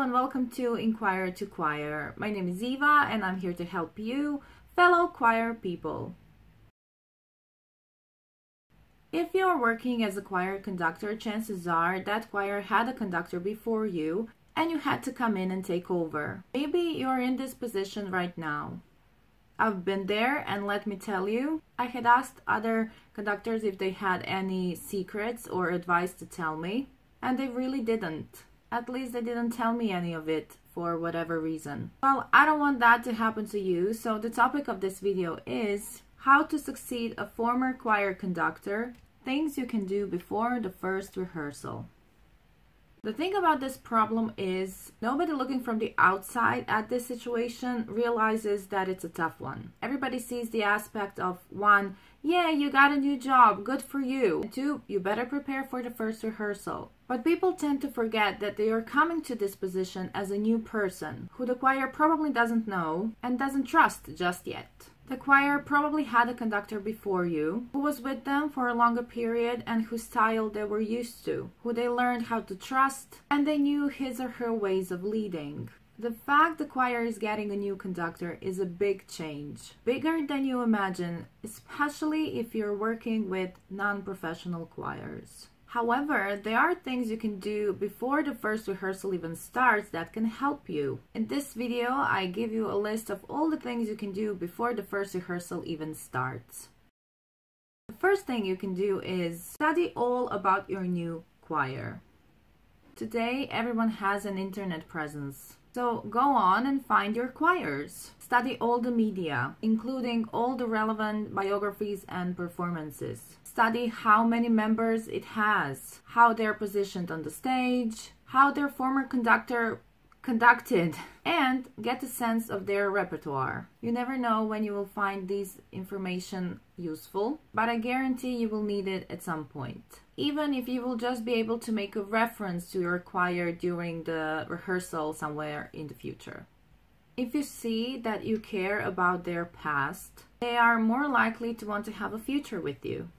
and welcome to Inquire to Choir. My name is Eva and I'm here to help you, fellow choir people. If you're working as a choir conductor, chances are that choir had a conductor before you and you had to come in and take over. Maybe you're in this position right now. I've been there, and let me tell you, I had asked other conductors if they had any secrets or advice to tell me, and they really didn't. At least they didn't tell me any of it for whatever reason. Well, I don't want that to happen to you, so the topic of this video is how to succeed a former choir conductor, things you can do before the first rehearsal. The thing about this problem is nobody looking from the outside at this situation realizes that it's a tough one. Everybody sees the aspect of 1, yeah, you got a new job, good for you. And 2, you better prepare for the first rehearsal. But people tend to forget that they are coming to this position as a new person who the choir probably doesn't know and doesn't trust just yet. The choir probably had a conductor before you, who was with them for a longer period and whose style they were used to, who they learned how to trust, and they knew his or her ways of leading. The fact the choir is getting a new conductor is a big change, bigger than you imagine, especially if you're working with non-professional choirs. However, there are things you can do before the first rehearsal even starts that can help you. In this video, I give you a list of all the things you can do before the first rehearsal even starts. The first thing you can do is study all about your new choir. Today, everyone has an internet presence. So go on and find your choirs. Study all the media, including all the relevant biographies and performances. Study how many members it has, how they're positioned on the stage, how their former conductor conducted, and get a sense of their repertoire. You never know when you will find this information useful, but I guarantee you will need it at some point. Even if you will just be able to make a reference to your choir during the rehearsal somewhere in the future. If you see that you care about their past, they are more likely to want to have a future with you.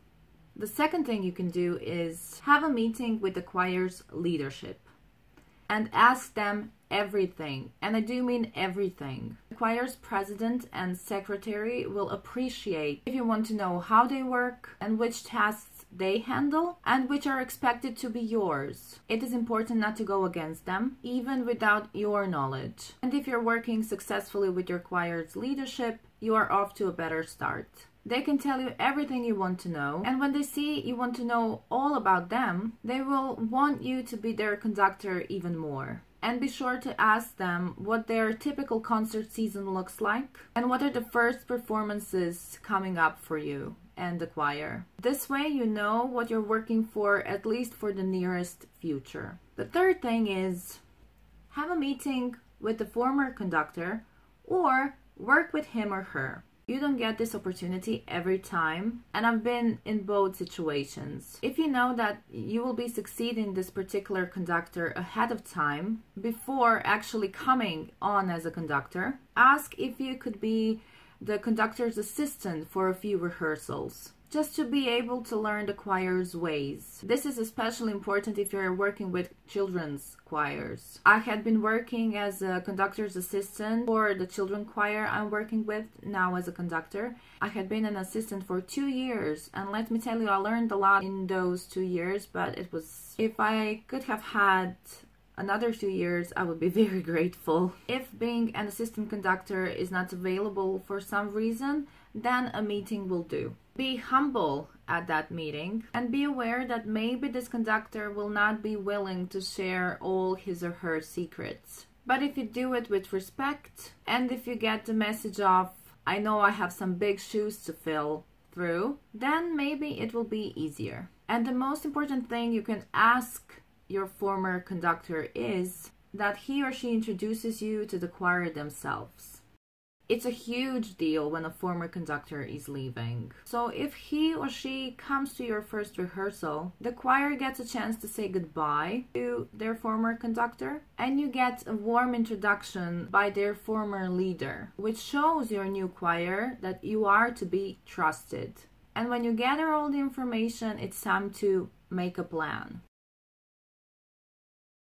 The second thing you can do is have a meeting with the choir's leadership and ask them everything, and I do mean everything. The choir's president and secretary will appreciate if you want to know how they work and which tasks they handle and which are expected to be yours. It is important not to go against them, even without your knowledge. And if you're working successfully with your choir's leadership, you are off to a better start. They can tell you everything you want to know, and when they see you want to know all about them, they will want you to be their conductor even more. And be sure to ask them what their typical concert season looks like and what are the first performances coming up for you and the choir. This way you know what you're working for, at least for the nearest future. The third thing is have a meeting with the former conductor or work with him or her. You don't get this opportunity every time, and I've been in both situations. If you know that you will be succeeding this particular conductor ahead of time, before actually coming on as a conductor, ask if you could be the conductor's assistant for a few rehearsals, just to be able to learn the choir's ways. This is especially important if you're working with children's choirs. I had been working as a conductor's assistant for the children's choir I'm working with now as a conductor. I had been an assistant for 2 years, and let me tell you, I learned a lot in those 2 years, but it was, if I could have had another 2 years, I would be very grateful. If being an assistant conductor is not available for some reason, then a meeting will do. Be humble at that meeting and be aware that maybe this conductor will not be willing to share all his or her secrets. But if you do it with respect, and if you get the message of, I know I have some big shoes to fill through, then maybe it will be easier. And the most important thing you can ask your former conductor is that he or she introduces you to the choir themselves. It's a huge deal when a former conductor is leaving. So if he or she comes to your first rehearsal, the choir gets a chance to say goodbye to their former conductor, and you get a warm introduction by their former leader, which shows your new choir that you are to be trusted. And when you gather all the information, it's time to make a plan.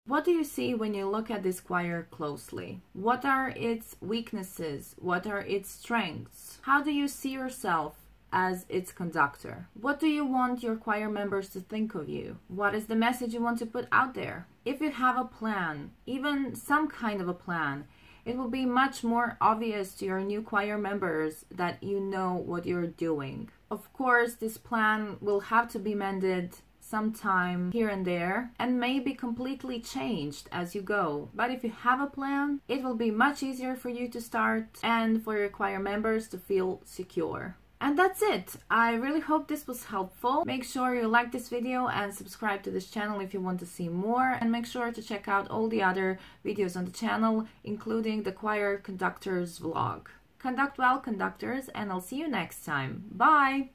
What do you see when you look at this choir closely? What are its weaknesses? What are its strengths? How do you see yourself as its conductor? What do you want your choir members to think of you? What is the message you want to put out there? If you have a plan, even some kind of a plan, it will be much more obvious to your new choir members that you know what you're doing. Of course, this plan will have to be mended sometime here and there and may be completely changed as you go. But if you have a plan, it will be much easier for you to start and for your choir members to feel secure. And that's it. I really hope this was helpful. Make sure you like this video and subscribe to this channel if you want to see more, and make sure to check out all the other videos on the channel, including the choir conductors vlog. Conduct well, conductors, and I'll see you next time. Bye!